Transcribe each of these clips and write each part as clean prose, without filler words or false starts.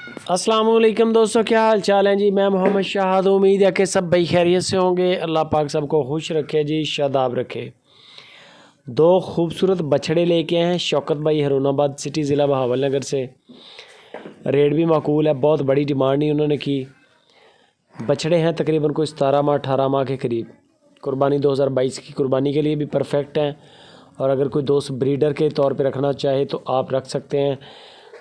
अस्सलाम वालेकुम दोस्तों, क्या हाल चाल है जी। मैं मोहम्मद शाहद, उम्मीद है कि सब भाई खैरियत से होंगे। अल्लाह पाक सबको खुश रखे जी, शादाब रखे। दो खूबसूरत बछड़े लेके आए हैं शौकत भाई हरुणाबाद सिटी ज़िला बहावल नगर से। रेट भी माकूल है, बहुत बड़ी डिमांड नहीं उन्होंने की। बछड़े हैं तकरीबन कोई 17 माह 18 माह के करीब। कुर्बानी 2022 की कुर्बानी के लिए भी परफेक्ट हैं। और अगर कोई दोस्त ब्रीडर के तौर पे रखना चाहे तो आप रख सकते हैं।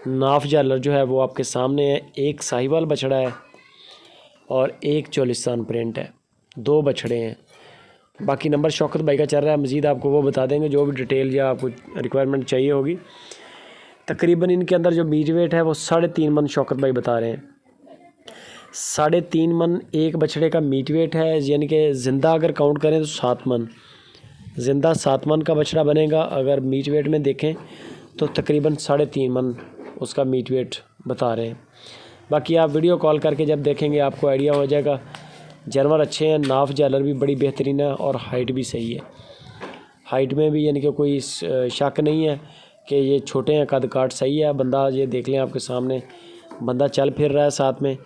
नाफ जालर जो है वो आपके सामने है। एक साहिवाल बछड़ा है और एक चोलिस्तान प्रिंट है। दो बछड़े हैं। बाकी नंबर शौकत भाई का चल रहा है, मज़ीद आपको वो बता देंगे जो भी डिटेल या आपको रिक्वायरमेंट चाहिए होगी। तकरीबन इनके अंदर जो मीट वेट है वो 3.5 मन शौकत भाई बता रहे हैं। 3.5 मन एक बछड़े का मीट वेट है, यानी कि ज़िंदा अगर काउंट करें तो 7 मन। ज़िंदा 7 मन का बछड़ा बनेगा। अगर मीट वेट में देखें तो तकरीबन 3.5 मन उसका मीट वेट बता रहे हैं। बाकी आप वीडियो कॉल करके जब देखेंगे आपको आइडिया हो जाएगा। जानवर अच्छे हैं, नाफ जालर भी बड़ी बेहतरीन है और हाइट भी सही है। हाइट में भी यानी कि कोई शक नहीं है कि ये छोटे हैं, कद काट सही है। बंदा ये देख लें आपके सामने, बंदा चल फिर रहा है साथ में,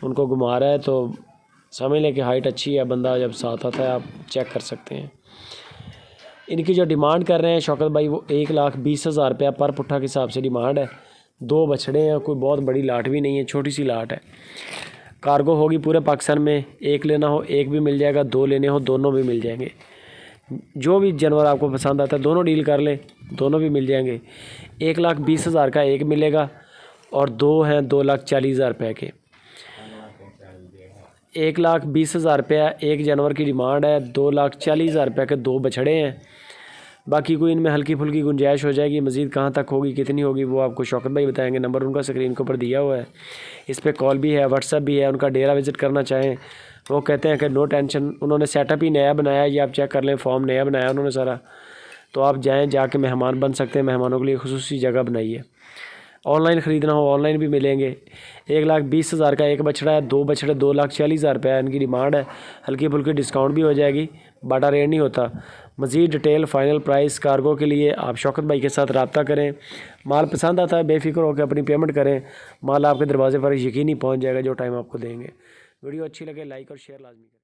उनको घुमा रहा है तो समझ लें कि हाइट अच्छी है। बंदा जब साथ आता है आप चेक कर सकते हैं। इनकी जो डिमांड कर रहे हैं शौकत भाई वो 1,20,000 रुपया पर पुट्ठा के हिसाब से डिमांड है। दो बछड़े हैं, कोई बहुत बड़ी लाट भी नहीं है, छोटी सी लाट है। कार्गो होगी पूरे पाकिस्तान में। एक लेना हो एक भी मिल जाएगा, दो लेने हो दोनों भी मिल जाएंगे। जो भी जानवर आपको पसंद आता है दोनों डील कर लें, दोनों भी मिल जाएंगे। 1,20,000 का एक मिलेगा और दो हैं 2,40,000 रुपये के। 1,20,000 रुपया एक जानवर की डिमांड है। 2,40,000 रुपये के दो बछड़े हैं। बाकी कोई इनमें हल्की फुल्की गुंजाइश हो जाएगी। मज़ीद कहाँ तक होगी, कितनी होगी, वो आपको शौकत भाई बताएंगे। नंबर उनका स्क्रीन के ऊपर दिया हुआ है। इस पर कॉल भी है, व्हाट्सएप भी है। उनका डेरा विज़िट करना चाहें वो कहते हैं कि नो टेंशन। उन्होंने सेटअप ही नया बनाया, ये आप चेक कर लें, फॉर्म नया बनाया उन्होंने सारा। तो आप जाएँ, जाके मेहमान बन सकते हैं। मेहमानों के लिए खुसूसी जगह बनाई है। ऑनलाइन ख़रीदना हो ऑनलाइन भी मिलेंगे। 1,20,000 का एक बछड़ा है, दो बछड़े 2,40,000 रुपये इनकी डिमांड है। हल्की फुल्की डिस्काउंट भी हो जाएगी, बड़ा रेट नहीं होता। मज़ीद डिटेल फाइनल प्राइस कार्गो के लिए आप शौकत भाई के साथ रब्ता करें। माल पसंद आता है बेफिक्र होकर अपनी पेमेंट करें, माल आपके दरवाजे पर यकीनी पहुंच जाएगा जो टाइम आपको देंगे। वीडियो अच्छी लगे लाइक और शेयर लाजमी करें।